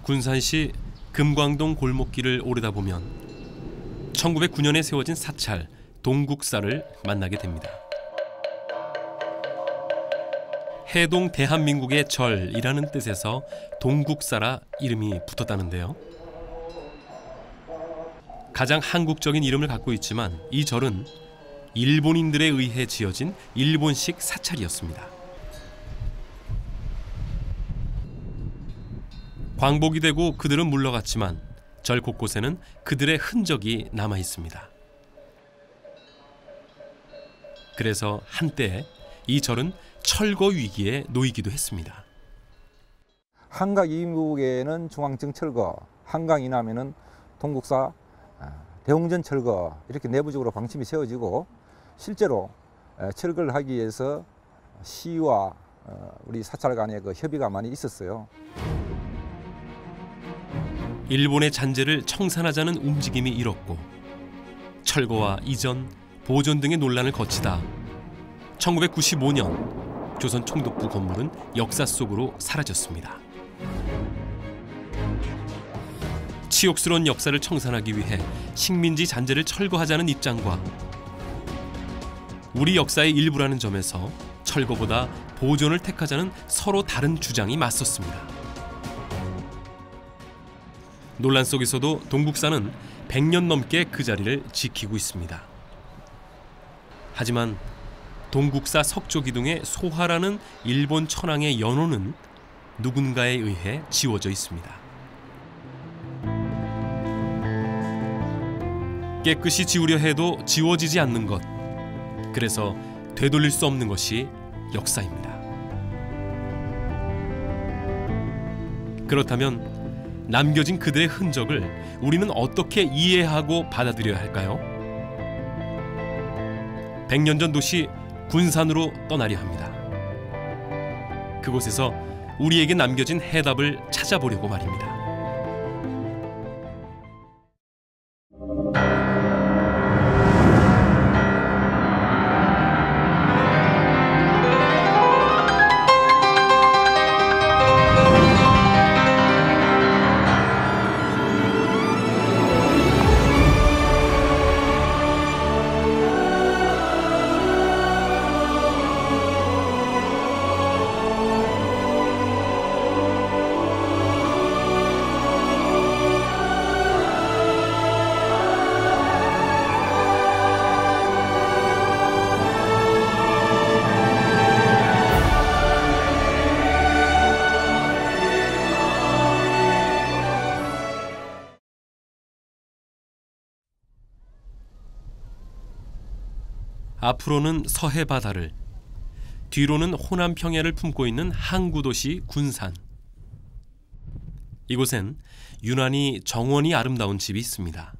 군산시 금광동 골목길을 오르다 보면 1909년에 세워진 사찰 동국사를 만나게 됩니다. 해동 대한민국의 절이라는 뜻에서 동국사라 이름이 붙었다는데요. 가장 한국적인 이름을 갖고 있지만 이 절은 일본인들에 의해 지어진 일본식 사찰이었습니다. 광복이 되고 그들은 물러갔지만 절 곳곳에는 그들의 흔적이 남아 있습니다. 그래서 한때 이 절은 철거 위기에 놓이기도 했습니다. 한강 이북에는 중앙청 철거, 한강 이남에는 동국사, 대웅전 철거 이렇게 내부적으로 방침이 세워지고 실제로 철거를 하기 위해서 시와 우리 사찰 간의 그 협의가 많이 있었어요. 일본의 잔재를 청산하자는 움직임이 일었고 철거와 이전, 보존 등의 논란을 거치다 1995년 조선 총독부 건물은 역사 속으로 사라졌습니다. 치욕스러운 역사를 청산하기 위해 식민지 잔재를 철거하자는 입장과 우리 역사의 일부라는 점에서 철거보다 보존을 택하자는 서로 다른 주장이 맞섰습니다. 논란 속에서도 동국사는 100년 넘게 그 자리를 지키고 있습니다. 하지만 동국사 석조기둥의 소하라는 일본 천황의 연호는 누군가에 의해 지워져 있습니다. 깨끗이 지우려 해도 지워지지 않는 것. 그래서 되돌릴 수 없는 것이 역사입니다. 그렇다면 남겨진 그들의 흔적을 우리는 어떻게 이해하고 받아들여야 할까요? 100년 전 도시 군산으로 떠나려 합니다. 그곳에서 우리에게 남겨진 해답을 찾아보려고 말입니다. 앞으로는 서해 바다를, 뒤로는 호남 평야를 품고 있는 항구 도시 군산. 이곳엔 유난히 정원이 아름다운 집이 있습니다.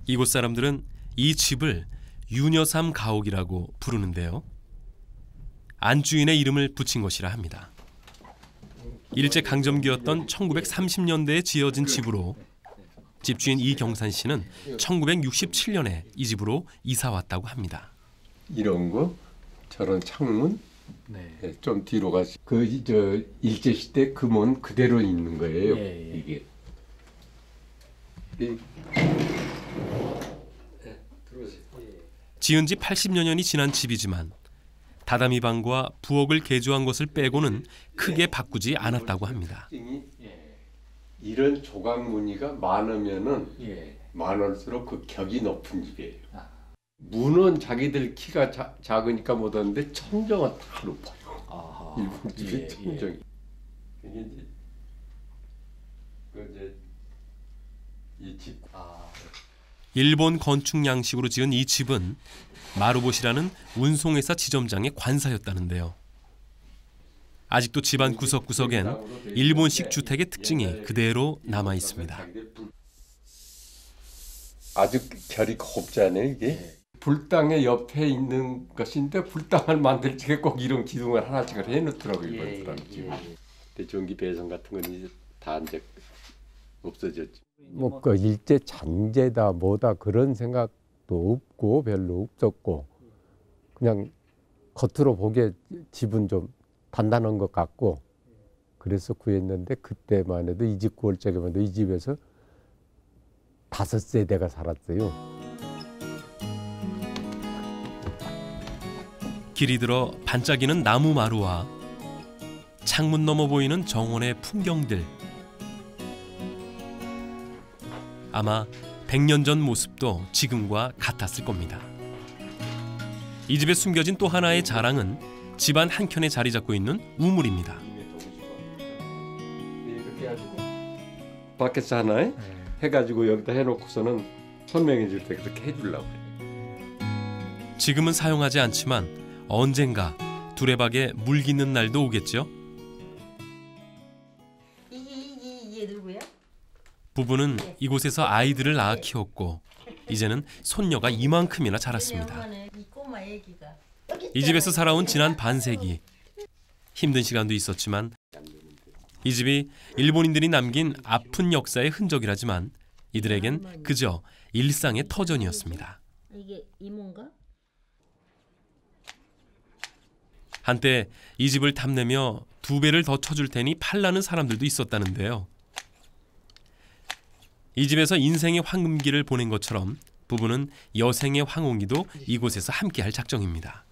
이곳 사람들은 이 집을 유녀삼 가옥이라고 부르는데요. 안주인의 이름을 붙인 것이라 합니다. 일제강점기였던 1930년대에 지어진 집으로 집주인 이경산 씨는 1967년에 이 집으로 이사 왔다고 합니다. 이런 거, 저런 창문, 네. 좀 뒤로 가시. 일제 시대 금원 그대로 있는 거예요. 이게. 지은 지 80여 년이 지난 집이지만 다다미 방과 부엌을 개조한 것을 빼고는 크게 바꾸지 않았다고 합니다. 이런 조각 무늬가 많으면은 많을수록 그 격이 높은 집이에요. 문은 자기들 키가 작으니까 못 하는데 천정은 다 높아요. 일본 집의 천정이. 이 집. 일본 건축 양식으로 지은 이 집은 마루봇이라는 운송회사 지점장의 관사였다는데요. 아직도 집안 구석구석엔 일본식 주택의 특징이 그대로 남아 있습니다. 아주 결이 곱잖아요, 이게. 불당의 옆에 있는 것인데 불당을 만들지게 꼭 이런 기둥을 하나씩을 해놓더라고요, 이번 사람. 대전기 배선 같은 건 이제 다 이제 없어졌죠. 뭐 그 일제 잔재다 뭐다 그런 생각도 없고 별로 없었고 그냥 겉으로 보기에 집은 좀 단단한 것 같고 그래서 구했는데 그때만 해도 이 집 구할 적에만 해도 이 집에서 5세대가 살았어요. 길이 들어 반짝이는 나무 마루와 창문 너머 보이는 정원의 풍경들. 아마 100년 전 모습도 지금과 같았을 겁니다. 이 집에 숨겨진 또 하나의 자랑은 집안 한켠에 자리 잡고 있는 우물입니다. 이렇게 해가지고 밖에서 하나 해가지고 여기다 해놓고서는 설명해 줄 때 그렇게 해주려고 그래. 지금은 사용하지 않지만 언젠가 두레박에 물 깃는 날도 오겠죠. 이게 누구야? 부부는 이곳에서 아이들을 낳아 키웠고 이제는 손녀가 이만큼이나 자랐습니다. 이 꼬마 애기가. 이 집에서 살아온 지난 반세기. 힘든 시간도 있었지만 이 집이 일본인들이 남긴 아픈 역사의 흔적이라지만 이들에겐 그저 일상의 터전이었습니다. 이게 이모인가? 한때 이 집을 탐내며 2배를 더 쳐줄 테니 팔라는 사람들도 있었다는데요. 이 집에서 인생의 황금기를 보낸 것처럼 부부는 여생의 황혼기도 이곳에서 함께할 작정입니다.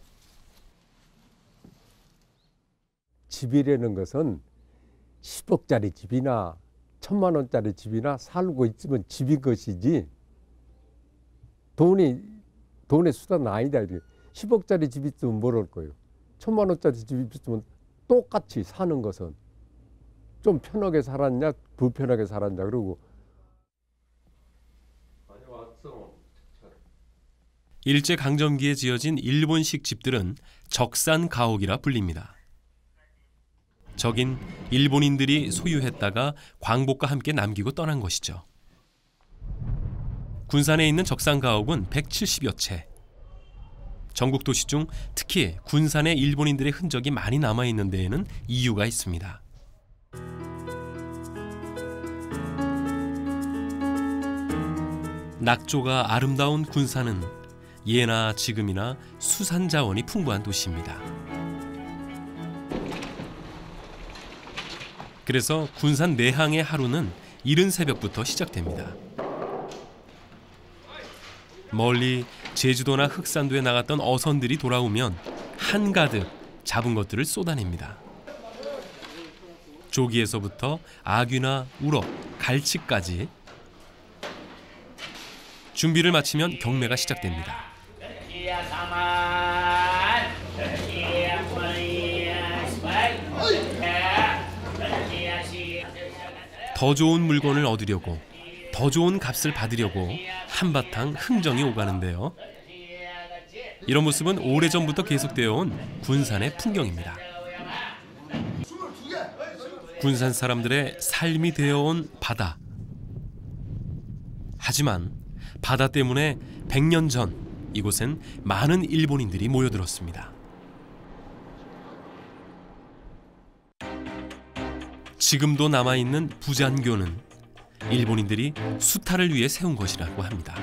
집이라는 것은 10억짜리 집이나 1000만 원짜리 집이나 살고 있으면 집인 것이지 돈의 수단은 아니다. 10억짜리 집 있으면 뭘 할 거예요. 1000만 원짜리 집 있으면 똑같이 사는 것은 좀 편하게 살았냐 불편하게 살았냐 그러고 일제강점기에 지어진 일본식 집들은 적산가옥이라 불립니다. 적인 일본인들이 소유했다가 광복과 함께 남기고 떠난 것이죠. 군산에 있는 적산가옥은 170여 채. 전국 도시 중 특히 군산에 일본인들의 흔적이 많이 남아있는 데에는 이유가 있습니다. 낙조가 아름다운 군산은 예나 지금이나 수산 자원이 풍부한 도시입니다. 그래서 군산 내항의 하루는 이른 새벽부터 시작됩니다. 멀리 제주도나 흑산도에 나갔던 어선들이 돌아오면 한가득 잡은 것들을 쏟아냅니다. 조기에서부터 아귀나 우럭, 갈치까지 준비를 마치면 경매가 시작됩니다. 더 좋은 물건을 얻으려고, 더 좋은 값을 받으려고 한바탕 흥정이 오가는데요. 이런 모습은 오래전부터 계속되어 온 군산의 풍경입니다. 군산 사람들의 삶이 되어온 바다. 하지만 바다 때문에 100년 전 이곳엔 많은 일본인들이 모여들었습니다. 지금도 남아있는 부잔교는 일본인들이 수탈을 위해 세운 것이라고 합니다.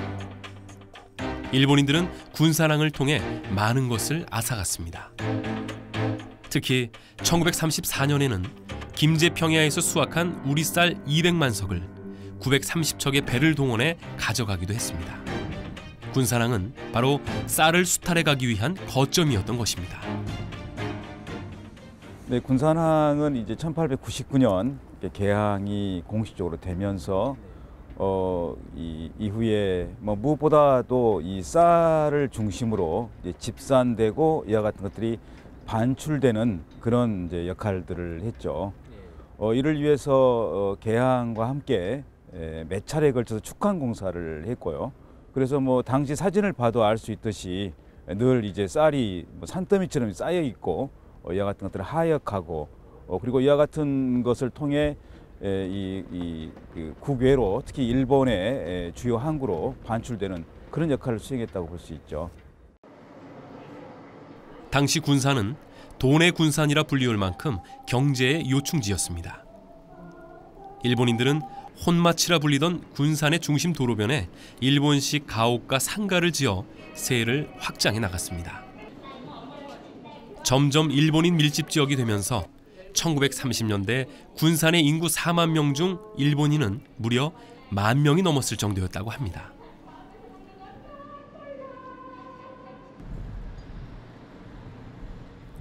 일본인들은 군산항을 통해 많은 것을 앗아갔습니다. 특히 1934년에는 김제평야에서 수확한 우리쌀 200만 석을 930척의 배를 동원해 가져가기도 했습니다. 군산항은 바로 쌀을 수탈해 가기 위한 거점이었던 것입니다. 네, 군산항은 이제 1899년 개항이 공식적으로 되면서 이후에 무엇보다도 이 쌀을 중심으로 이제 집산되고 이와 같은 것들이 반출되는 그런 이제 역할들을 했죠. 이를 위해서 개항과 함께 몇 차례에 걸쳐서 축항 공사를 했고요. 그래서 당시 사진을 봐도 알 수 있듯이 늘 이제 쌀이 산더미처럼 쌓여 있고 이와 같은 것들을 하역하고 그리고 이와 같은 것을 통해 그 국외로 특히 일본의 주요 항구로 반출되는 그런 역할을 수행했다고 볼 수 있죠. 당시 군산은 돈의 군산이라 불리울 만큼 경제의 요충지였습니다. 일본인들은 혼마치라 불리던 군산의 중심 도로변에 일본식 가옥과 상가를 지어 세를 확장해 나갔습니다. 점점 일본인 밀집 지역이 되면서 1930년대 군산의 인구 4만 명 중 일본인은 무려 10,000명이 넘었을 정도였다고 합니다.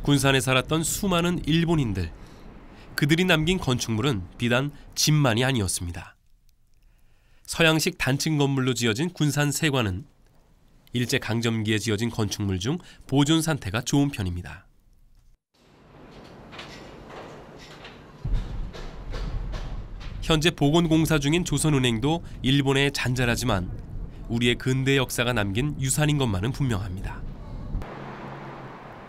군산에 살았던 수많은 일본인들, 그들이 남긴 건축물은 비단 집만이 아니었습니다. 서양식 단층 건물로 지어진 군산 세관은 일제강점기에 지어진 건축물 중 보존 상태가 좋은 편입니다. 현재 복원공사 중인 조선은행도 일본에 잔잘하지만 우리의 근대 역사가 남긴 유산인 것만은 분명합니다.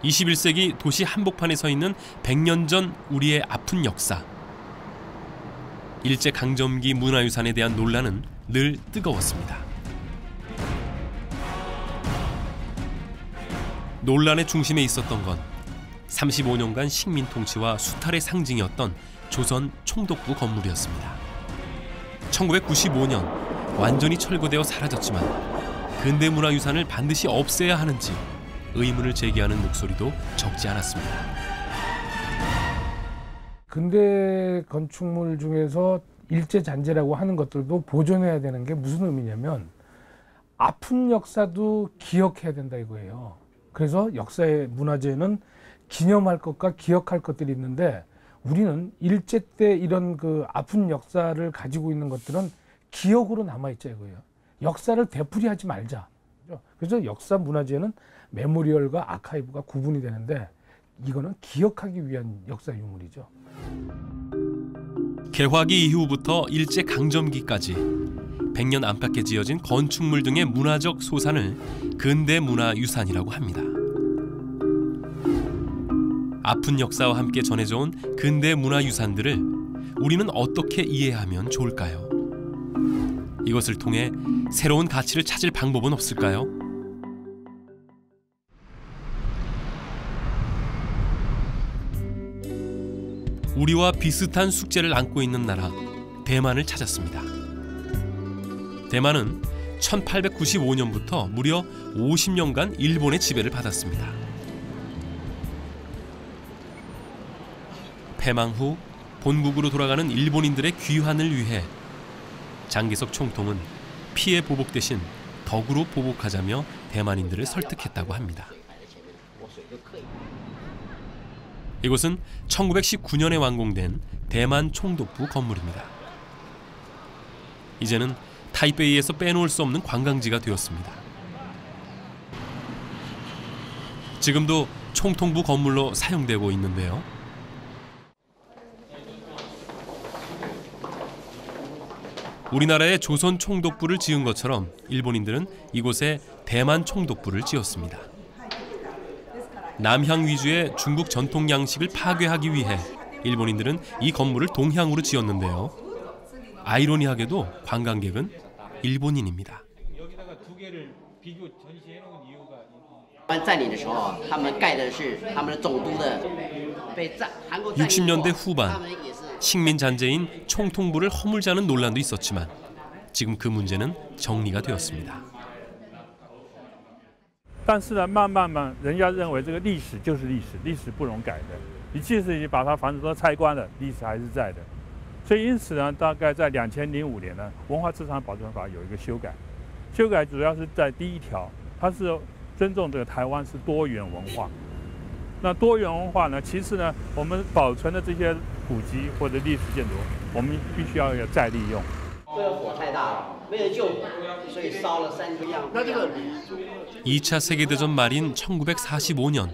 21세기 도시 한복판에 서 있는 100년 전 우리의 아픈 역사. 일제강점기 문화유산에 대한 논란은 늘 뜨거웠습니다. 논란의 중심에 있었던 건 35년간 식민 통치와 수탈의 상징이었던 조선 총독부 건물이었습니다. 1995년 완전히 철거되어 사라졌지만 근대문화유산을 반드시 없애야 하는지 의문을 제기하는 목소리도 적지 않았습니다. 근대 건축물 중에서 일제잔재라고 하는 것들도 보존해야 되는 게 무슨 의미냐면 아픈 역사도 기억해야 된다 이거예요. 그래서 역사의 문화재는 기념할 것과 기억할 것들이 있는데 우리는 일제 때 이런 그 아픈 역사를 가지고 있는 것들은 기억으로 남아있자 이거예요. 역사를 되풀이하지 말자. 그래서 역사 문화재는 메모리얼과 아카이브가 구분이 되는데 이거는 기억하기 위한 역사 유물이죠. 개화기 이후부터 일제강점기까지 100년 안팎에 지어진 건축물 등의 문화적 소산을 근대문화유산이라고 합니다. 아픈 역사와 함께 전해져온 근대문화유산들을 우리는 어떻게 이해하면 좋을까요? 이것을 통해 새로운 가치를 찾을 방법은 없을까요? 우리와 비슷한 숙제를 안고 있는 나라 대만을 찾았습니다. 대만은 1895년부터 무려 50년간 일본의 지배를 받았습니다. 패망 후 본국으로 돌아가는 일본인들의 귀환을 위해 장개석 총통은 피해 보복 대신 덕으로 보복하자며 대만인들을 설득했다고 합니다. 이곳은 1919년에 완공된 대만 총독부 건물입니다. 이제는 타이베이에서 빼놓을 수 없는 관광지가 되었습니다. 지금도 총통부 건물로 사용되고 있는데요. 우리나라의 조선 총독부를 지은 것처럼 일본인들은 이곳에 대만 총독부를 지었습니다. 남향 위주의 중국 전통 양식을 파괴하기 위해 일본인들은 이 건물을 동향으로 지었는데요. 아이러니하게도 관광객은 일본인입니다. 60년대 후반 식민 잔재인 총통부를 허물자는 논란도 있었지만 지금 그 문제는 정리가 되었습니다. 但是呢，慢慢人家认为这个历史就是历史，历史不容改的。你即使你把它房子都拆光了，历史还是在的。所以因此呢，大概在2005年呢，文化资产保存法有一个修改，修改主要是在第1条，它是尊重这个台湾是多元文化。那多元文化呢，其实呢，我们保存的这些古迹或者历史建筑，我们必须要有再利用。 这个火太大了，为了救火，所以烧了3样。那这个 2차 세계대전 말인 1945년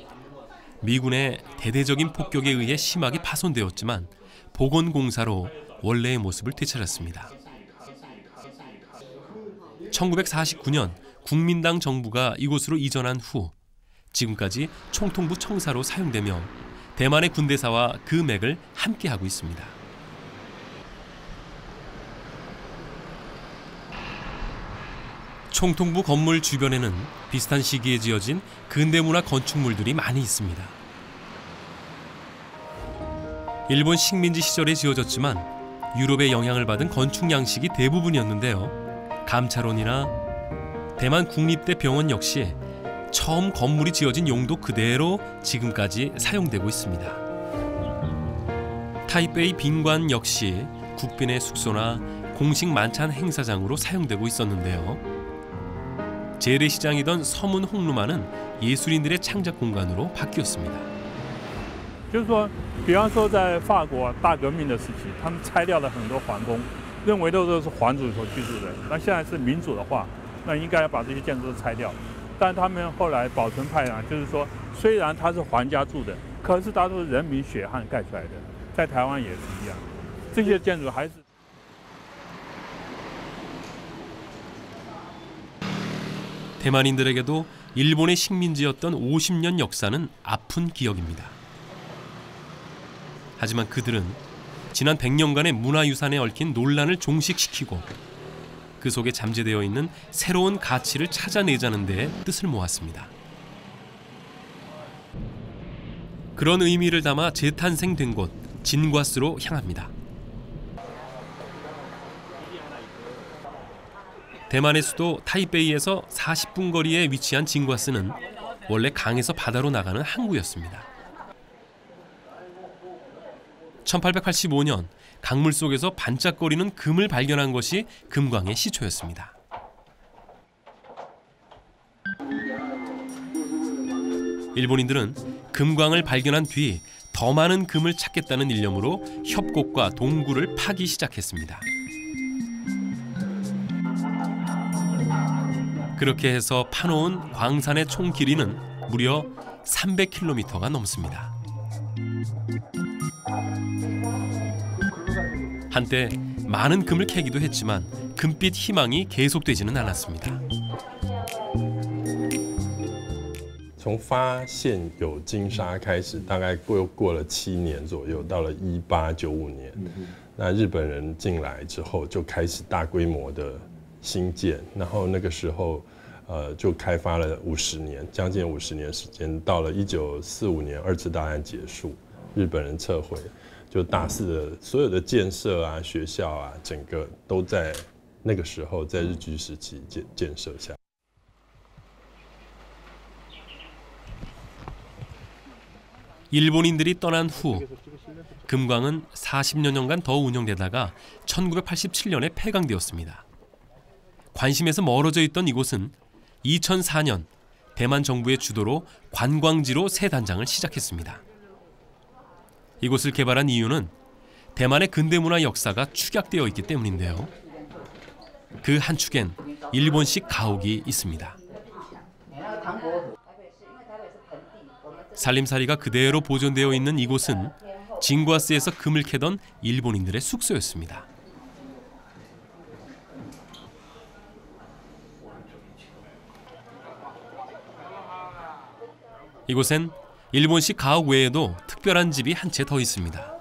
미군의 대대적인 폭격에 의해 심하게 파손되었지만 복원공사로 원래의 모습을 되찾았습니다. 1949년 국민당 정부가 이곳으로 이전한 후 지금까지 총통부 청사로 사용되며 대만의 군대사와 그 맥을 함께하고 있습니다. 총통부 건물 주변에는 비슷한 시기에 지어진 근대문화 건축물들이 많이 있습니다. 일본 식민지 시절에 지어졌지만 유럽의 영향을 받은 건축 양식이 대부분이었는데요. 감찰원이나 대만 국립대 병원 역시 처음 건물이 지어진 용도 그대로 지금까지 사용되고 있습니다. 타이베이 빈관 역시 국빈의 숙소나 공식 만찬 행사장으로 사용되고 있었는데요. 재래시장이던 서문 홍루마는 예술인들의 창작 공간으로 바뀌었습니다. 就是说，比方说在法国大革命的时期，他们拆掉了很多皇宫，认为都是皇族所居住的。那现在是民主的话，那应该要把这些建筑都拆掉。但他们后来保存派啊，就是说，虽然它是皇家住的，可是它都是人民血汗盖出来的。在台湾也是一样，这些建筑还是。 대만인들에게도 일본의 식민지였던 50년 역사는 아픈 기억입니다. 하지만 그들은 지난 100년간의 문화유산에 얽힌 논란을 종식시키고 그 속에 잠재되어 있는 새로운 가치를 찾아내자는 데에 뜻을 모았습니다. 그런 의미를 담아 재탄생된 곳 진과스로 향합니다. 대만의 수도 타이베이에서 40분 거리에 위치한 진과스는 원래 강에서 바다로 나가는 항구였습니다. 1885년 강물 속에서 반짝거리는 금을 발견한 것이 금광의 시초였습니다. 일본인들은 금광을 발견한 뒤 더 많은 금을 찾겠다는 일념으로 협곡과 동굴을 파기 시작했습니다. 그렇게 해서 파놓은 광산의 총 길이는 무려 300km가 넘습니다. 한때 많은 금을 캐기도 했지만 금빛 희망이 계속되지는 않았습니다. 从发现有金沙开始，大概过了7年左右，到了1895年，那日本人进来之后就开始大规模的兴建，然后那个时候，就开发了50年，将近50年时间，到了1945年2次大战结束，日本人撤回，就大肆的所有的建设啊、学校啊，整个都在那个时候在日据时期建设下。 일본인들이 떠난 후 금광은 40여 년간 더 운영되다가 1987년에 폐광되었습니다. 관심에서 멀어져 있던 이곳은 2004년 대만 정부의 주도로 관광지로 새 단장을 시작했습니다. 이곳을 개발한 이유는 대만의 근대문화 역사가 축약되어 있기 때문인데요. 그 한 축엔 일본식 가옥이 있습니다. 살림살이가 그대로 보존되어 있는 이곳은 진과스에서 금을 캐던 일본인들의 숙소였습니다. 이곳엔 일본식 가옥 외에도 특별한 집이 한 채 더 있습니다.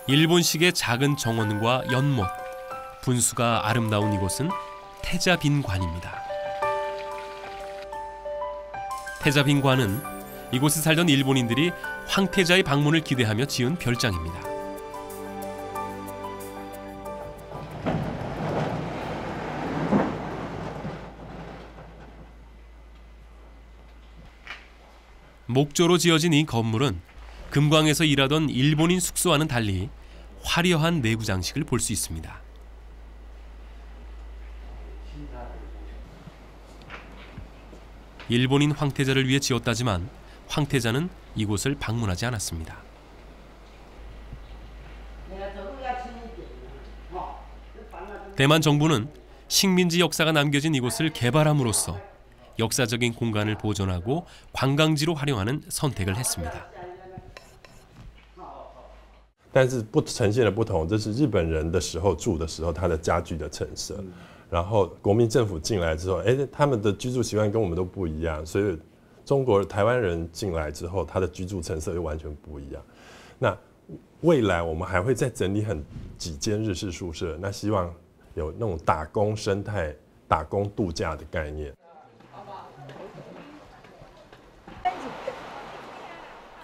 일본식의 작은 정원과 연못, 분수가 아름다운 이곳은 태자빈관입니다. 태자빈관은 이곳에 살던 일본인들이 황태자의 방문을 기대하며 지은 별장입니다. 목조로 지어진 이 건물은 금광에서 일하던 일본인 숙소와는 달리 화려한 내부 장식을 볼 수 있습니다. 일본인 황태자를 위해 지었다지만 황태자는 이곳을 방문하지 않았습니다. 대만 정부는 식민지 역사가 남겨진 이곳을 개발함으로써 역사적인 공간을 보존하고 관광지로 활용하는 선택을 했습니다. 但是呈现的不同，这是日本人的时候住的时候，他的家具的陈设。 然后国民政府进来之后，他们的居住习惯跟我们都不一样，所以台湾人进来之后，他的居住陈设又完全不一样。那未来我们还会再整理几间日式宿舍，那希望有那种打工生态、打工度假的概念。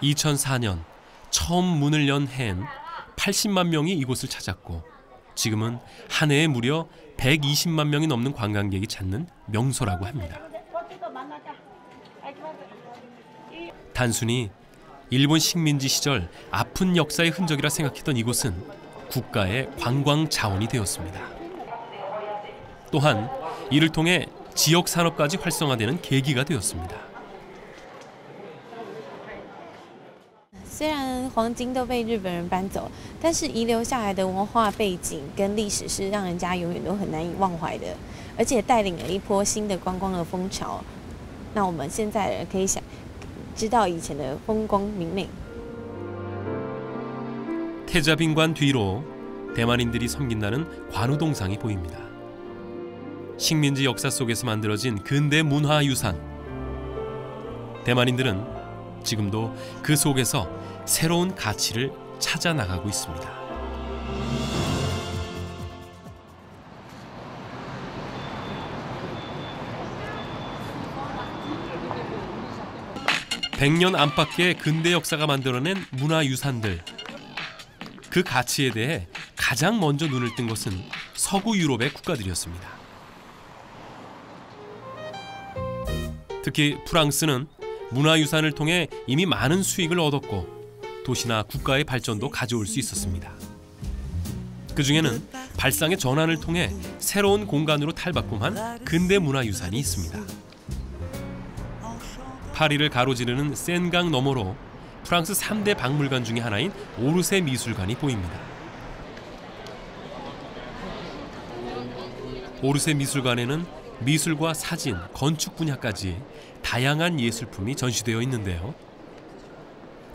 2004년 처음 문을 연 해엔 80만 명이 이곳을 찾았고 지금은 한 해에 무려 120만 명이 넘는 관광객이 찾는 명소라고 합니다. 단순히 일본 식민지 시절 아픈 역사의 흔적이라 생각했던 이곳은 국가의 관광 자원이 되었습니다. 또한 이를 통해 지역 산업까지 활성화되는 계기가 되었습니다. 虽然黄金都被日本人搬走，但是遗留下来的文化背景跟历史是让人家永远都很难以忘怀的，而且带领了一波新的观光的风潮。那我们现在人可以知道以前的风光明媚。 태자빈관 뒤로 대만인들이 섬긴다는 관우동상이 보입니다. 식민지 역사 속에서 만들어진 근대 문화유산. 대만인들은 지금도 그 속에서 새로운 가치를 찾아 나가고 있습니다. (100년) 안팎의 근대 역사가 만들어낸 문화유산들. 그 가치에 대해 가장 먼저 눈을 뜬 것은 서구 유럽의 국가들이었습니다. 특히 프랑스는 문화유산을 통해 이미 많은 수익을 얻었고 도시나 국가의 발전도 가져올 수 있었습니다. 그 중에는 발상의 전환을 통해 새로운 공간으로 탈바꿈한 근대 문화유산이 있습니다. 파리를 가로지르는 센강 너머로 프랑스 3대 박물관 중의 하나인 오르세 미술관이 보입니다. 오르세 미술관에는 미술과 사진, 건축 분야까지 다양한 예술품이 전시되어 있는데요.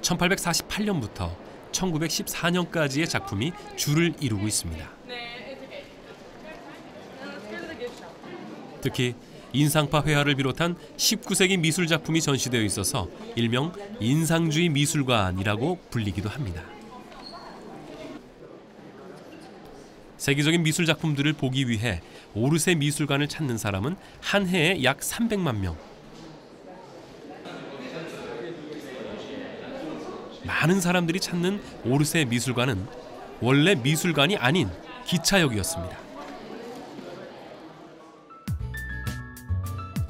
1848년부터 1914년까지의 작품이 줄을 이루고 있습니다. 특히 인상파 회화를 비롯한 19세기 미술 작품이 전시되어 있어서 일명 인상주의 미술관이라고 불리기도 합니다. 세계적인 미술 작품들을 보기 위해 오르세 미술관을 찾는 사람은 한 해에 약 300만 명. 많은 사람들이 찾는 오르세 미술관은 원래 미술관이 아닌 기차역이었습니다.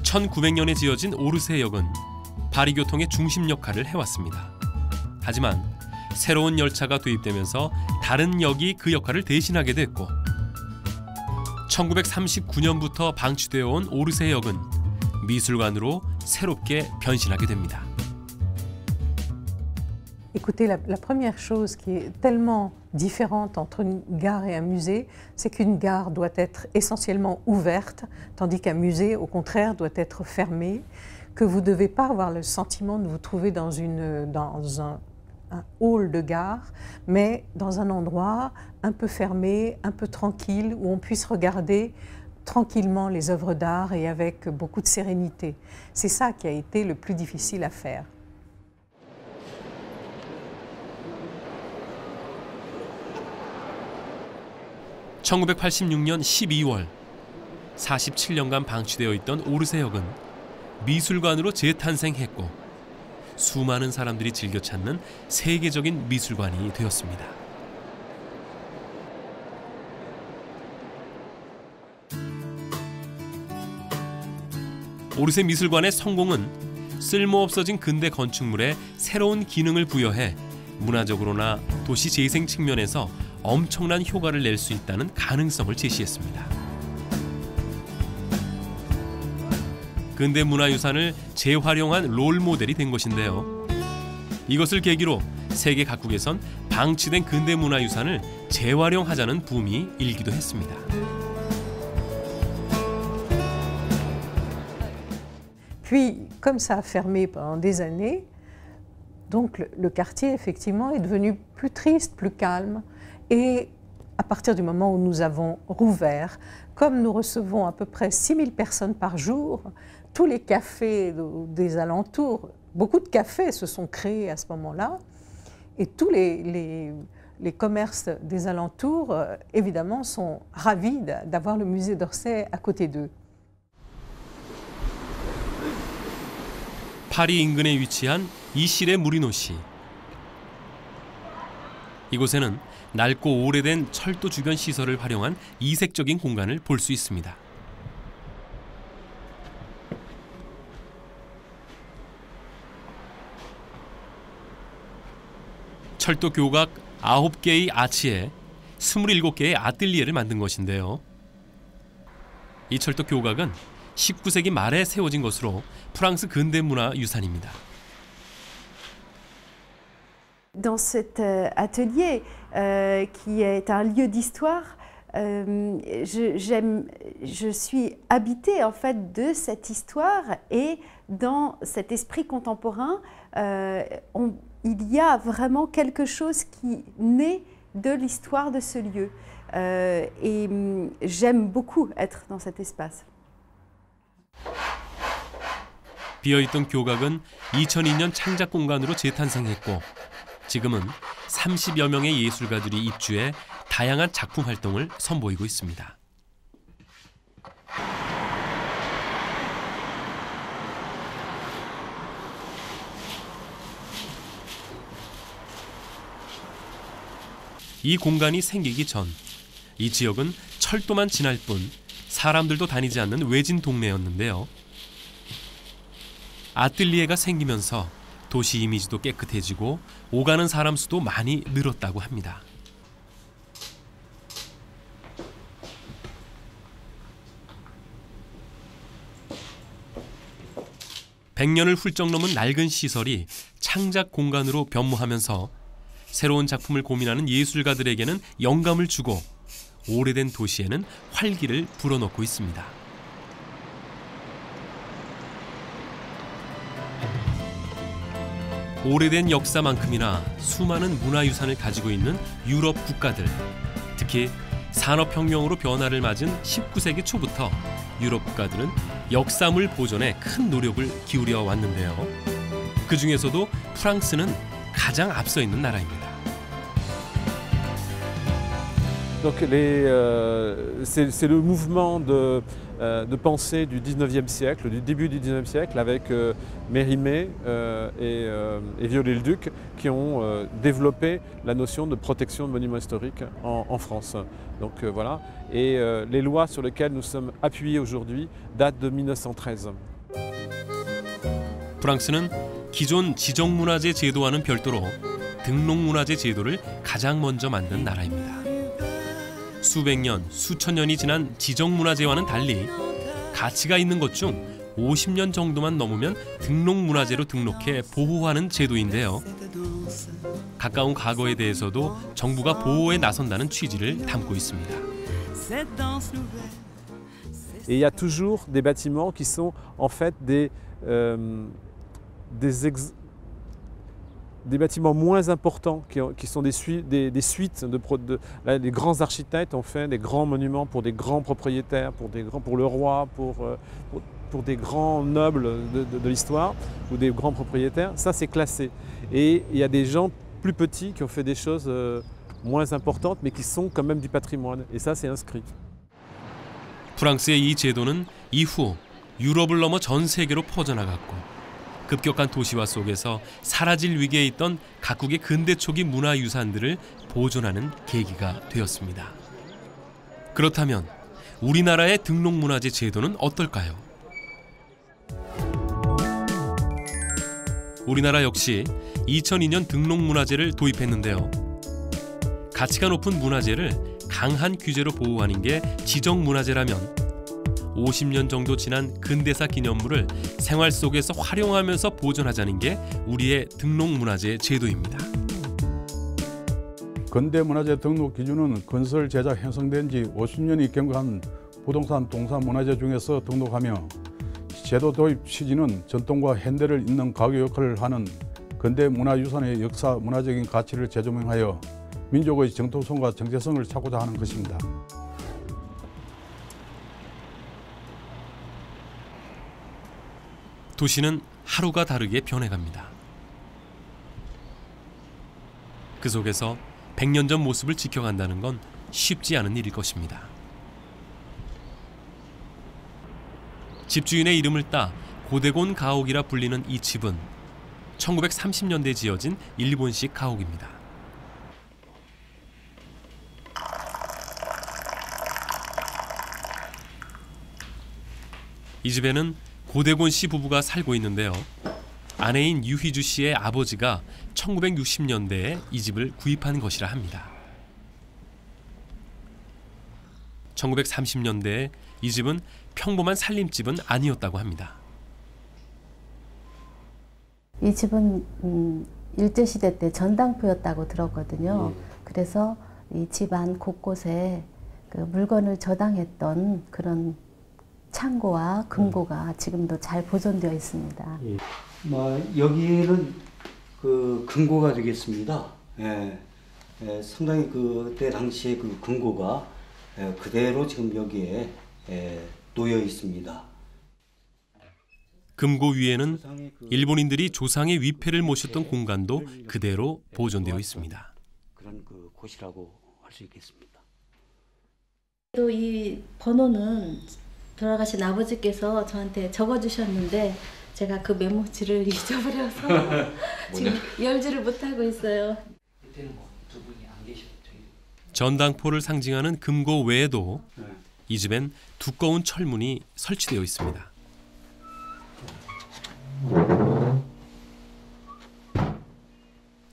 1900년에 지어진 오르세역은 파리 교통의 중심 역할을 해왔습니다. 하지만 새로운 열차가 도입되면서 다른 역이 그 역할을 대신하게 됐고 1939년부터 방치되어 온 오르세역은 미술관으로 새롭게 변신하게 됩니다. Écoutez, la première chose qui est tellement différente entre une gare et un musée, c'est qu'une gare doit être essentiellement ouverte, tandis qu'un musée, au contraire, doit être fermé, que vous ne devez pas avoir le sentiment de vous trouver dans un hall de gare, mais dans un endroit un peu fermé, un peu tranquille, où on puisse regarder tranquillement les œuvres d'art et avec beaucoup de sérénité. C'est ça qui a été le plus difficile à faire. (1986년 12월) 47년간 방치되어 있던 오르세역은 미술관으로 재탄생했고 수많은 사람들이 즐겨 찾는 세계적인 미술관이 되었습니다. 오르세 미술관의 성공은 쓸모없어진 근대 건축물에 새로운 기능을 부여해 문화적으로나 도시 재생 측면에서 엄청난 효과를 낼 수 있다는 가능성을 제시했습니다. 근대 문화유산을 재활용한 롤모델이 된 것인데요. 이것을 계기로 세계 각국에선 방치된 근대 문화유산을 재활용하자는 붐이 일기도 했습니다. Puis, comme ça a fermé pendant des années, donc le quartier, effectivement, est devenu plus triste, plus calme. Et à partir du moment où nous avons rouvert, comme nous recevons à peu près 6000 personnes par jour, tous les cafés des alentours, beaucoup de cafés se sont créés à ce moment-là, et tous les commerces des alentours, évidemment, sont ravis d'avoir le musée d'Orsay à côté d'eux. 파리 인근에 위치한 이실의 무리노시. 이곳에는 낡고 오래된 철도 주변 시설을 활용한 이색적인 공간을 볼 수 있습니다. 철도 교각 9개의 아치에 27개의 아뜰리에를 만든 것인데요. 이 철도 교각은 19세기 말에 세워진 것으로 프랑스 근대 문화 유산입니다. Dans cet atelier, qui est un lieu d'histoire, je suis habitée en fait de cette histoire et dans cet esprit contemporain, il y a vraiment quelque chose qui naît de l'histoire de ce lieu. Et j'aime beaucoup être dans cet espace. 비어있던 교각은 2002년 창작 공간으로 재탄생했고 지금은 30여 명의 예술가들이 입주해 다양한 작품 활동을 선보이고 있습니다. 이 공간이 생기기 전 이 지역은 철도만 지날 뿐 사람들도 다니지 않는 외진 동네였는데요. 아뜰리에가 생기면서 도시 이미지도 깨끗해지고 오가는 사람 수도 많이 늘었다고 합니다. (100년을) 훌쩍 넘은 낡은 시설이 창작 공간으로 변모하면서 새로운 작품을 고민하는 예술가들에게는 영감을 주고 오래된 도시에는 활기를 불어넣고 있습니다. 오래된 역사만큼이나 수많은 문화유산을 가지고 있는 유럽 국가들, 특히 산업혁명으로 변화를 맞은 19세기 초부터 유럽 국가들은 역사물 보존에 큰 노력을 기울여 왔는데요. 그 중에서도 프랑스는 가장 앞서 있는 나라입니다. Donc c'est le mouvement de pensée du 19e siècle, du début du 19e siècle, avec Mérimée et Viollet-le-Duc qui ont développé la notion de protection de monuments historiques en France. Donc voilà. Et les lois sur lesquelles nous sommes appuyés aujourd'hui datent de 1913. 프랑스는 기존 지정문화재 제도와는 별도로 등록문화재 제도를 가장 먼저 만든 나라입니다. 수백 년, 수천 년이 지난 지정문화재와는 달리 가치가 있는 것 중 50년 정도만 넘으면 등록문화재로 등록해 보호하는 제도인데요. 가까운 과거에 대해서도 정부가 보호에 나선다는 취지를 담고 있습니다. Et il y a toujours des bâtiments qui sont en fait des bâtiments moins importants, qui sont des suites, les grands architectes ont fait des grands monuments pour des grands propriétaires, pour le roi, pour des grands nobles de l'histoire, ou des grands propriétaires. Ça, c'est classé. Et il y a des gens plus petits qui ont fait des choses moins importantes, mais qui sont quand même du patrimoine. Et ça, c'est inscrit. 프랑스의 이 제도는 이후 유럽을 넘어 전 세계로 퍼져나갔고 급격한 도시화 속에서 사라질 위기에 있던 각국의 근대 초기 문화유산들을 보존하는 계기가 되었습니다. 그렇다면 우리나라의 등록문화재 제도는 어떨까요? 우리나라 역시 2002년 등록문화재를 도입했는데요. 가치가 높은 문화재를 강한 규제로 보호하는 게 지정문화재라면 50년 정도 지난 근대사 기념물을 생활 속에서 활용하면서 보존하자는 게 우리의 등록문화재 제도입니다. 근대문화재 등록 기준은 건설, 제작, 형성된 지 50년이 경과한 부동산, 동산문화재 중에서 등록하며 제도 도입 취지는 전통과 현대를 잇는 가교 역할을 하는 근대문화유산의 역사, 문화적인 가치를 재조명하여 민족의 정통성과 정체성을 찾고자 하는 것입니다. 도시는 하루가 다르게 변해갑니다. 그 속에서 100년 전 모습을 지켜간다는 건 쉽지 않은 일일 것입니다. 집주인의 이름을 따 고대곤 가옥이라 불리는 이 집은 1930년대에 지어진 일본식 가옥입니다. 이 집에는 고대곤 씨 부부가 살고 있는데요. 아내인 유희주 씨의 아버지가 1960년대에 이 집을 구입한 것이라 합니다. 1930년대에 이 집은 평범한 살림집은 아니었다고 합니다. 이 집은 일제시대 때 전당포였다고 들었거든요. 그래서 이 집안 곳곳에 그 물건을 저당했던 그런 창고와 금고가 지금도 잘 보존되어 있습니다. 여기는 그 금고가 되겠습니다. 상당히 그때 당시에 그 금고가 그대로 지금 여기에 놓여 있습니다. 금고 위에는 일본인들이 조상의 위패를 모셨던 공간도 그대로 보존되어 있습니다. 그런 그 곳이라고 할 수 있겠습니다. 또 이 번호는 돌아가신 아버지께서 저한테 적어주셨는데 제가 그 메모지를 잊어버려서 지금 열지를 못하고 있어요. 전당포를 상징하는 금고 외에도 이 집엔 두꺼운 철문이 설치되어 있습니다.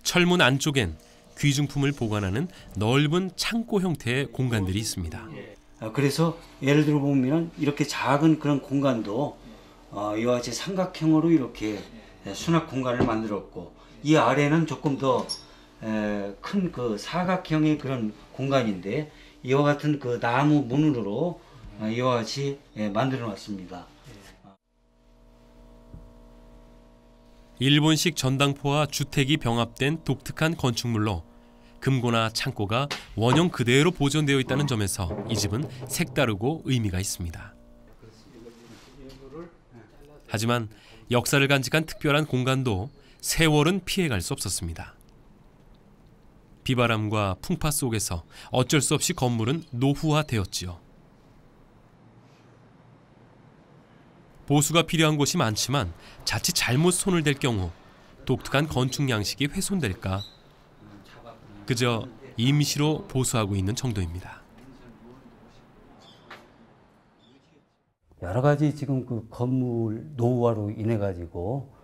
철문 안쪽엔 귀중품을 보관하는 넓은 창고 형태의 공간들이 있습니다. 그래서 예를 들어 보면 이렇게 작은 그런 공간도 이와 같이 삼각형으로 이렇게 수납 공간을 만들었고, 이 아래는 조금 더 큰 그 사각형의 그런 공간인데 이와 같은 그 나무 문으로 이와 같이 만들어 놨습니다. 일본식 전당포와 주택이 병합된 독특한 건축물로 금고나 창고가 원형 그대로 보존되어 있다는 점에서 이 집은 색다르고 의미가 있습니다. 하지만 역사를 간직한 특별한 공간도 세월은 피해갈 수 없었습니다. 비바람과 풍파 속에서 어쩔 수 없이 건물은 노후화되었지요. 보수가 필요한 곳이 많지만 자칫 잘못 손을 댈 경우 독특한 건축 양식이 훼손될까 그저 임시로 보수하고 있는 정도입니다. 여러 가지 지금 그 건물 노후화로 인해 가지고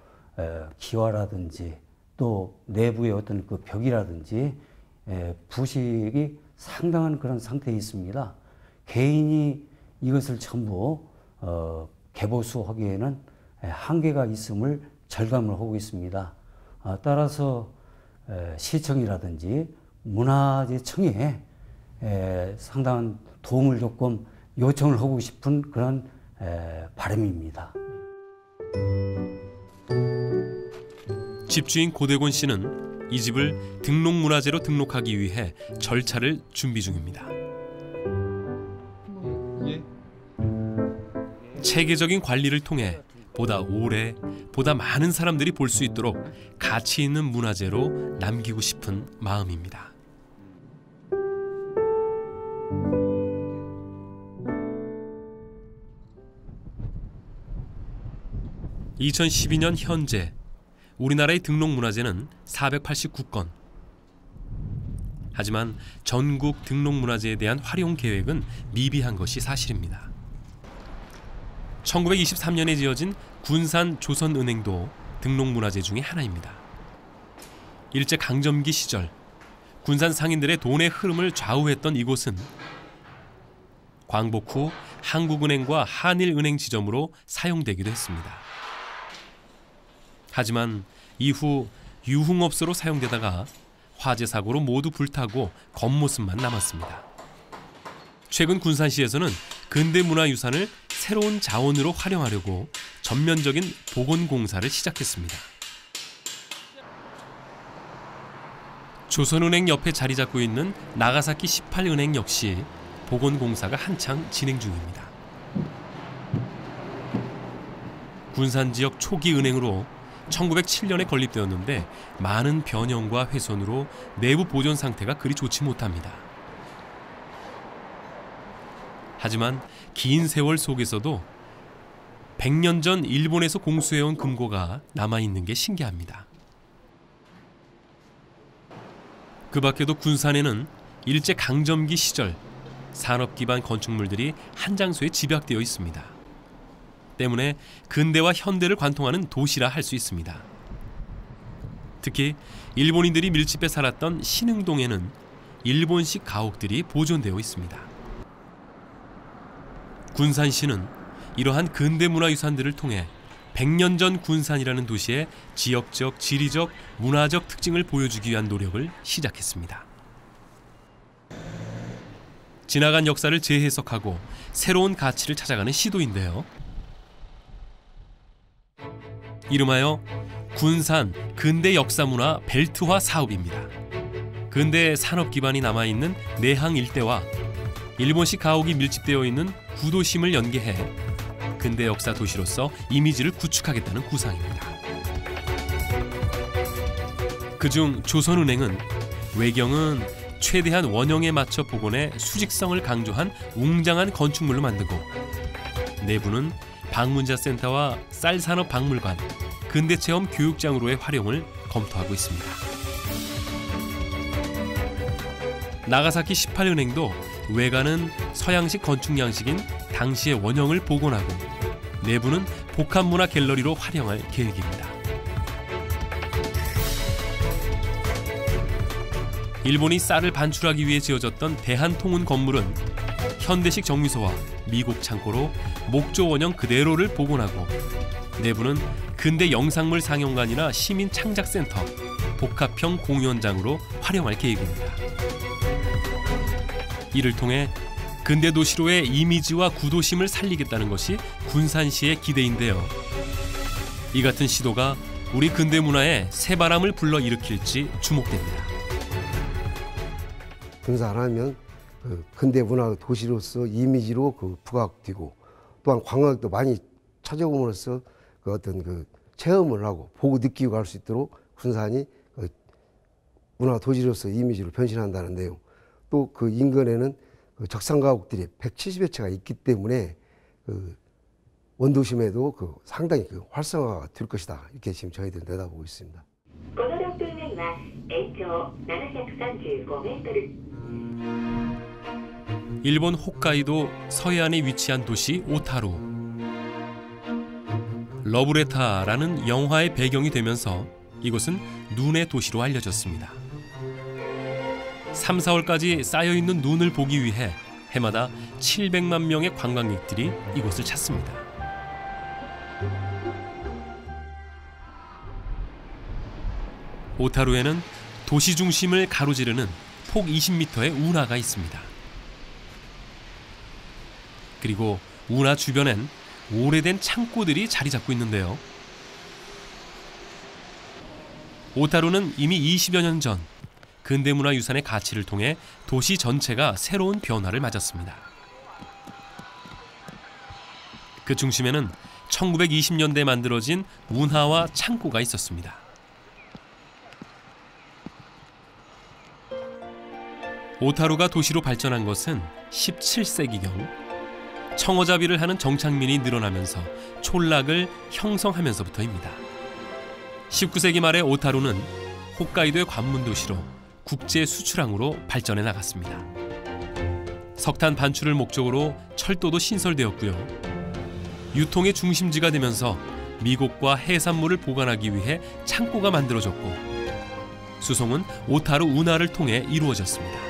기와라든지 또 내부의 어떤 그 벽이라든지 부식이 상당한 그런 상태에 있습니다. 개인이 이것을 전부 개보수하기에는 한계가 있음을 절감을 하고 있습니다. 따라서 시청이라든지 문화재청에 상당한 도움을 조금 요청을 하고 싶은 그런 바람입니다. 집주인 고대곤 씨는 이 집을 등록문화재로 등록하기 위해 절차를 준비 중입니다. 체계적인 관리를 통해 보다 오래, 보다 많은 사람들이 볼 수 있도록 가치 있는 문화재로 남기고 싶은 마음입니다. (2012년) 현재 우리나라의 등록문화재는 489건. 하지만 전국 등록문화재에 대한 활용 계획은 미비한 것이 사실입니다. 1923년에 지어진 군산 조선은행도 등록문화재 중의 하나입니다. 일제강점기 시절 군산 상인들의 돈의 흐름을 좌우했던 이곳은 광복 후 한국은행과 한일은행 지점으로 사용되기도 했습니다. 하지만 이후 유흥업소로 사용되다가 화재 사고로 모두 불타고 겉모습만 남았습니다. 최근 군산시에서는 근대문화유산을 새로운 자원으로 활용하려고 전면적인 복원공사를 시작했습니다. 조선은행 옆에 자리 잡고 있는 나가사키 18은행 역시 복원공사가 한창 진행 중입니다. 군산 지역 초기 은행으로 1907년에 건립되었는데 많은 변형과 훼손으로 내부 보존 상태가 그리 좋지 못합니다. 하지만 긴 세월 속에서도 100년 전 일본에서 공수해온 금고가 남아있는 게 신기합니다. 그 밖에도 군산에는 일제강점기 시절 산업 기반 건축물들이 한 장소에 집약되어 있습니다. 때문에 근대와 현대를 관통하는 도시라 할 수 있습니다. 특히 일본인들이 밀집해 살았던 신흥동에는 일본식 가옥들이 보존되어 있습니다. 군산시는 이러한 근대문화유산들을 통해 100년 전 군산이라는 도시의 지역적, 지리적, 문화적 특징을 보여주기 위한 노력을 시작했습니다. 지나간 역사를 재해석하고 새로운 가치를 찾아가는 시도인데요. 이름하여 군산 근대 역사문화 벨트화 사업입니다. 근대 산업 기반이 남아있는 내항 일대와 일본식 가옥이 밀집되어 있는 구도심을 연계해 근대 역사 도시로서 이미지를 구축하겠다는 구상입니다. 그중 조선은행은 외경은 최대한 원형에 맞춰 복원해 수직성을 강조한 웅장한 건축물로 만들고 내부는 방문자 센터와 쌀산업 박물관, 근대체험 교육장으로의 활용을 검토하고 있습니다. 나가사키 18은행도 외관은 서양식 건축 양식인 당시의 원형을 복원하고 내부는 복합문화 갤러리로 활용할 계획입니다. 일본이 쌀을 반출하기 위해 지어졌던 대한통운 건물은 현대식 정미소와 미국 창고로 목조 원형 그대로를 복원하고 내부는 근대 영상물 상영관이나 시민 창작센터, 복합형 공연장으로 활용할 계획입니다. 이를 통해 근대 도시로의 이미지와 구도심을 살리겠다는 것이 군산시의 기대인데요. 이 같은 시도가 우리 근대 문화에 새바람을 불러일으킬지 주목됩니다. 군산하면 근대 문화 도시로서 이미지로 부각되고 또한 관광객도 많이 찾아옴으로써 어떤 체험을 하고 보고 느끼고 갈 수 있도록 군산이 문화 도시로서 이미지로 변신한다는데요. 또 그 인근에는 적산가옥들이 170여 채가 있기 때문에 원도심에도 상당히 활성화가 될 것이다. 이렇게 지금 저희들은 내다보고 있습니다. 일본 홋카이도 서해안에 위치한 도시 오타루. 러브레타라는 영화의 배경이 되면서 이곳은 눈의 도시로 알려졌습니다. 3, 4월까지 쌓여있는 눈을 보기 위해 해마다 700만 명의 관광객들이 이곳을 찾습니다. 오타루에는 도시 중심을 가로지르는 폭 20m의 운하가 있습니다. 그리고 운하 주변엔 오래된 창고들이 자리 잡고 있는데요. 오타루는 이미 20여 년 전 근대문화유산의 가치를 통해 도시 전체가 새로운 변화를 맞았습니다. 그 중심에는 1920년대에 만들어진 운하와 창고가 있었습니다. 오타루가 도시로 발전한 것은 17세기경 청어잡이를 하는 정착민이 늘어나면서 촌락을 형성하면서부터입니다. 19세기 말에 오타루는 홋카이도의 관문도시로 국제 수출항으로 발전해 나갔습니다. 석탄 반출을 목적으로 철도도 신설되었고요. 유통의 중심지가 되면서 미국과 해산물을 보관하기 위해 창고가 만들어졌고 수송은 오타루 운하를 통해 이루어졌습니다.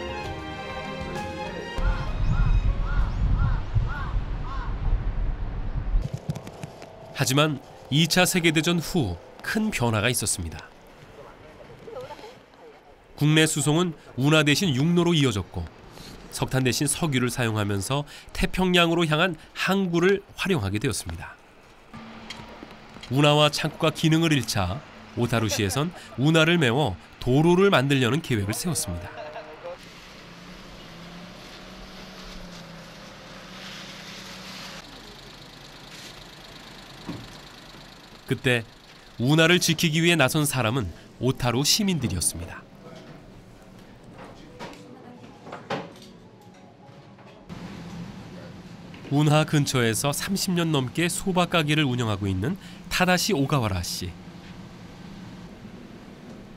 하지만 2차 세계대전 후 큰 변화가 있었습니다. 국내 수송은 운하 대신 육로로 이어졌고 석탄 대신 석유를 사용하면서 태평양으로 향한 항구를 활용하게 되었습니다. 운하와 창고가 기능을 잃자 오타루시에선 운하를 메워 도로를 만들려는 계획을 세웠습니다. 그때 운하를 지키기 위해 나선 사람은 오타루 시민들이었습니다. 운하 근처에서 30년 넘게 소박 가게를 운영하고 있는 타다시 오가와라 씨.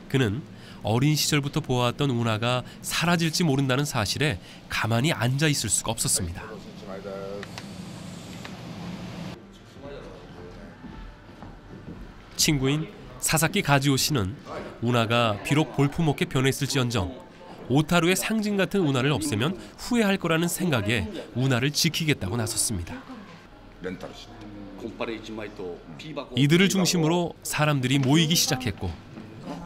그는 어린 시절부터 보아왔던 운하가 사라질지 모른다는 사실에 가만히 앉아 있을 수가 없었습니다. 친구인 사사키 가지오 씨는 운하가 비록 볼품없게 변했을지언정 오타루의 상징 같은 운하를 없애면 후회할 거라는 생각에 운하를 지키겠다고 나섰습니다. 이들을 중심으로 사람들이 모이기 시작했고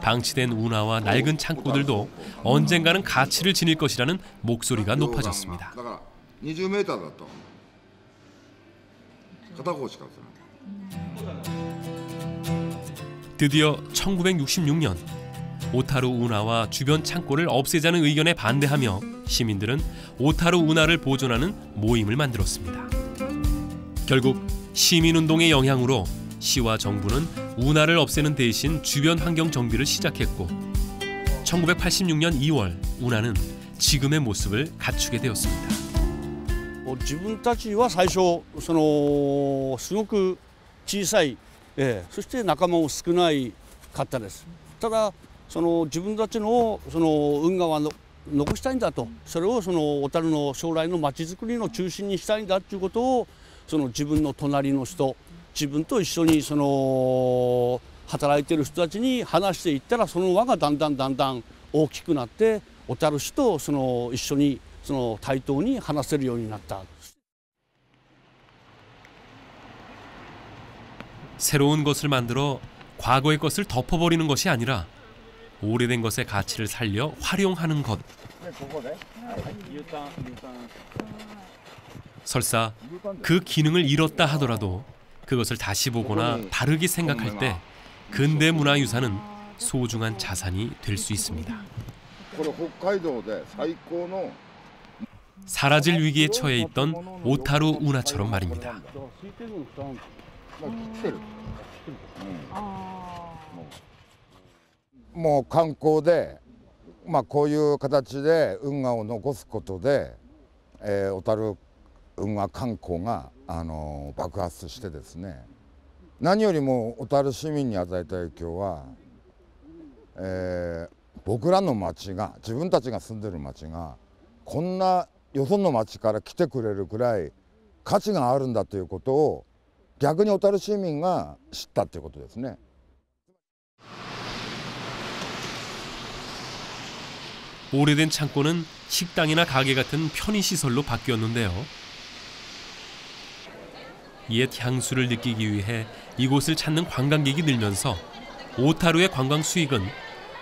방치된 운하와 낡은 창고들도 언젠가는 가치를 지닐 것이라는 목소리가 높아졌습니다. 드디어 1966년 오타루 운하와 주변 창고를 없애자는 의견에 반대하며 시민들은 오타루 운하를 보존하는 모임을 만들었습니다. 결국 시민운동의 영향으로 시와 정부는 운하를 없애는 대신 주변 환경 정비를 시작했고 1986년 2월 운하는 지금의 모습을 갖추게 되었습니다. 自分たちは最初すごく小さい、そして仲間も少ないかったです。ただ自分たちの運河は残したいんだと、それを小樽の将来のまちづくりの中心にしたいんだということを自分の隣の人、自分と一緒に働いている人たちに話していったら、その輪がだんだん大きくなって小樽市と一緒に対等に話せるようになった。 새로운 것을 만들어 과거의 것을 덮어버리는 것이 아니라 오래된 것의 가치를 살려 활용하는 것. 설사 그 기능을 잃었다 하더라도 그것을 다시 보거나 다르게 생각할 때 근대 문화유산은 소중한 자산이 될 수 있습니다. 사라질 위기에 처해 있던 오타루 운하처럼 말입니다. もう観光で、こういう形で運河を残すことで、小樽運河観光が爆発してですね、何よりも小樽市民に与えた影響は、僕らの町が、自分たちが住んでる町がこんなよその町から来てくれるくらい価値があるんだということを逆に小樽市民が知ったということですね。 오래된 창고는 식당이나 가게 같은 편의시설로 바뀌었는데요. 옛 향수를 느끼기 위해 이곳을 찾는 관광객이 늘면서 오타루의 관광 수익은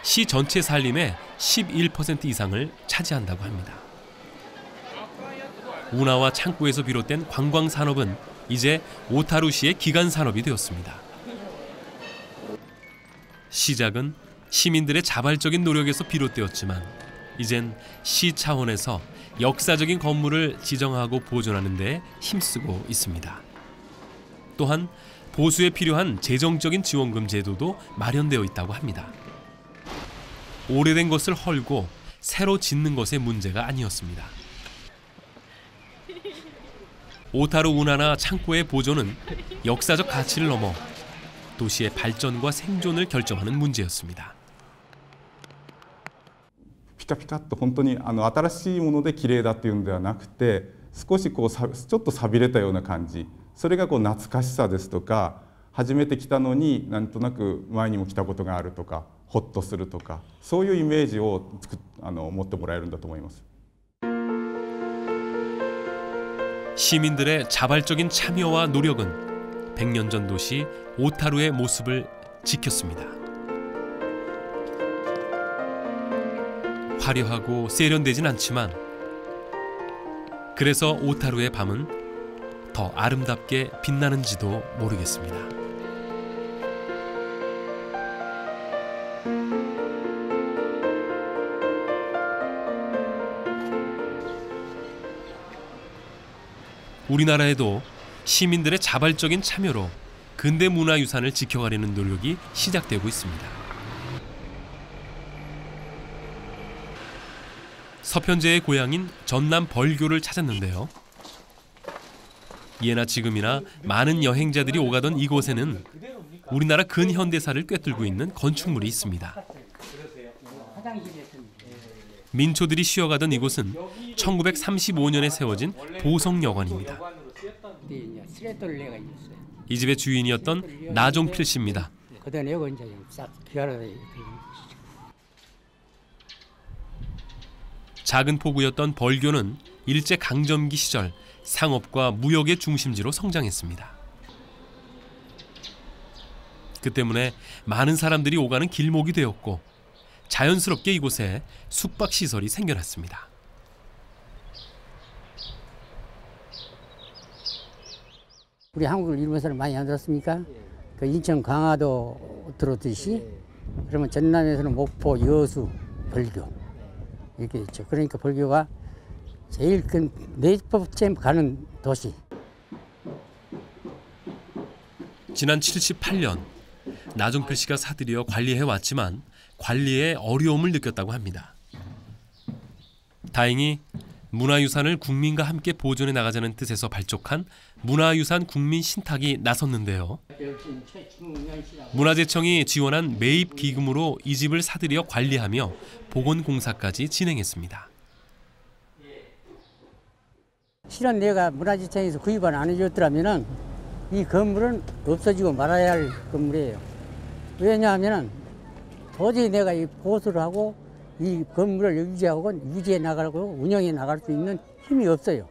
시 전체 살림의 11% 이상을 차지한다고 합니다. 운하와 창고에서 비롯된 관광 산업은 이제 오타루시의 기간 산업이 되었습니다. 시작은 시민들의 자발적인 노력에서 비롯되었지만 이젠 시 차원에서 역사적인 건물을 지정하고 보존하는 데 힘쓰고 있습니다. 또한 보수에 필요한 재정적인 지원금 제도도 마련되어 있다고 합니다. 오래된 것을 헐고 새로 짓는 것의 문제가 아니었습니다. 오타루 운하나 창고의 보존은 역사적 가치를 넘어 도시의 발전과 생존을 결정하는 문제였습니다. ピカピカっと本当に新しいもので綺麗だっていうのではなくて、少しちょっと寂れたような感じ、それが懐かしさですとか、初めて来たのになんとなく前にも来たことがあるとか、ホッとするとか、そういうイメージを持ってもらえるんだと思います。 시민들의 자발적인 참여와 노력은 100년 전 도시 오타루의 모습을 지켰습니다. 화려하고 세련되진 않지만 그래서 오타루의 밤은 더 아름답게 빛나는지도 모르겠습니다. 우리나라에도 시민들의 자발적인 참여로 근대 문화유산을 지켜가려는 노력이 시작되고 있습니다. 서편제의 고향인 전남 벌교를 찾았는데요. 예나 지금이나 많은 여행자들이 오가던 이곳에는 우리나라 근현대사를 꿰뚫고 있는 건축물이 있습니다. 민초들이 쉬어가던 이곳은 1935년에 세워진 보성여관입니다. 이 집의 주인이었던 나종필 씨입니다. 걷어내고 이제 싹 귀하러 작은 포구였던 벌교는 일제 강점기 시절 상업과 무역의 중심지로 성장했습니다. 그 때문에 많은 사람들이 오가는 길목이 되었고 자연스럽게 이곳에 숙박시설이 생겨났습니다. 우리 한국을 일본 사람 많이 안 들었습니까? 그 인천 강화도 들었듯이 그러면 전남에서는 목포, 여수, 벌교 이렇게 있죠. 그러니까 벌교가 제일 큰 네 번째 가는 도시. 지난 78년 나종필 씨가 사들여 관리해왔지만 관리에 어려움을 느꼈다고 합니다. 다행히 문화유산을 국민과 함께 보존해 나가자는 뜻에서 발족한 문화유산 국민신탁이 나섰는데요. 문화재청이 지원한 매입 기금으로 이 집을 사들여 관리하며 복원공사까지 진행했습니다. 실은 내가 문화재청에서 구입을 안 해줬더라면 이 건물은 없어지고 말아야 할 건물이에요. 왜냐하면 도저히 내가 이 보수를 하고 이 건물을 유지해 나가고 운영해 나갈 수 있는 힘이 없어요.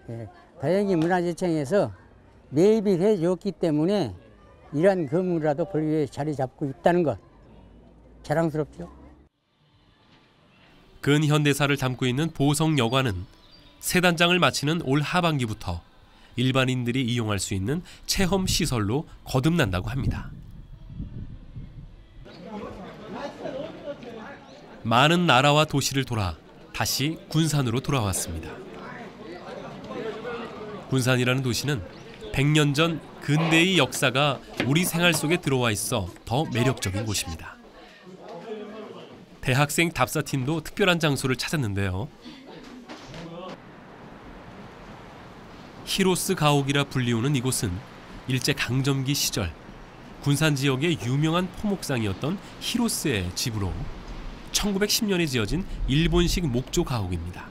예, 다행히 문화재청에서 매입이 해줬기 때문에 이러한 건물이라도 벌교에 자리 잡고 있다는 것 자랑스럽죠. 근현대사를 담고 있는 보성여관은 새 단장을 마치는 올 하반기부터 일반인들이 이용할 수 있는 체험시설로 거듭난다고 합니다. 많은 나라와 도시를 돌아 다시 군산으로 돌아왔습니다. 군산이라는 도시는 100년 전 근대의 역사가 우리 생활 속에 들어와 있어 더 매력적인 곳입니다. 대학생 답사팀도 특별한 장소를 찾았는데요. 히로스 가옥이라 불리우는 이곳은 일제 강점기 시절 군산 지역의 유명한 포목상이었던 히로스의 집으로 1910년에 지어진 일본식 목조 가옥입니다.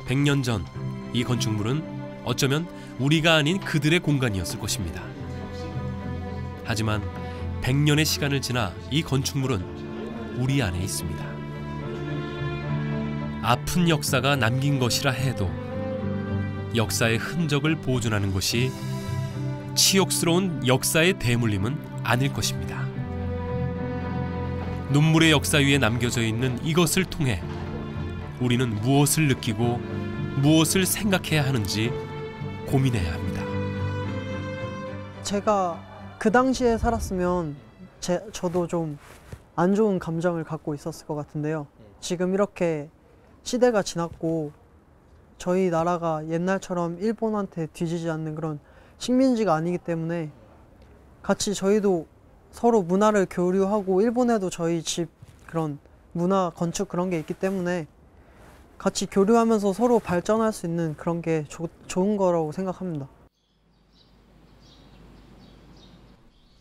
(100년) 전 이 건축물은 어쩌면 우리가 아닌 그들의 공간이었을 것입니다. 하지만 100년의 시간을 지나 이 건축물은 우리 안에 있습니다. 아픈 역사가 남긴 것이라 해도 역사의 흔적을 보존하는 것이 치욕스러운 역사의 대물림은 아닐 것입니다. 눈물의 역사 위에 남겨져 있는 이것을 통해 우리는 무엇을 느끼고 무엇을 생각해야 하는지 고민해야 합니다. 제가 그 당시에 살았으면 저도 좀 안 좋은 감정을 갖고 있었을 것 같은데요. 지금 이렇게 시대가 지났고 저희 나라가 옛날처럼 일본한테 뒤지지 않는 그런 식민지가 아니기 때문에 같이 저희도 서로 문화를 교류하고 일본에도 저희 집 그런 문화 건축 그런 게 있기 때문에 같이 교류하면서 서로 발전할 수 있는 그런 게 좋은 거라고 생각합니다.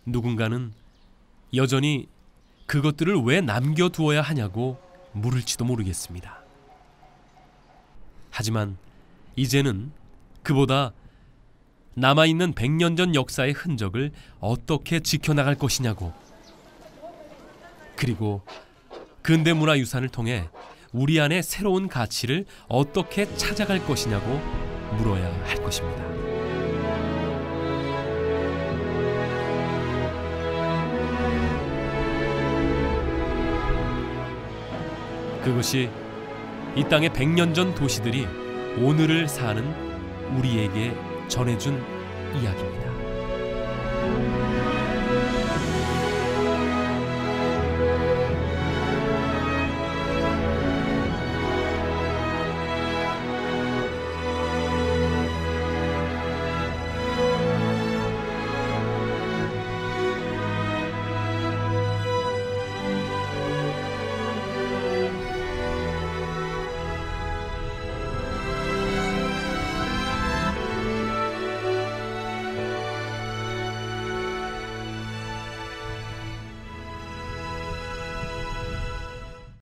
누군가는 여전히 그것들을 왜 남겨두어야 하냐고 물을지도 모르겠습니다. 하지만 이제는 그보다 남아있는 100년 전 역사의 흔적을 어떻게 지켜나갈 것이냐고, 그리고 근대문화유산을 통해 우리 안의 새로운 가치를 어떻게 찾아갈 것이냐고 물어야 할 것입니다. 그것이 이 땅의 100년 전 도시들이 오늘을 사는 우리에게 전해준 이야기입니다.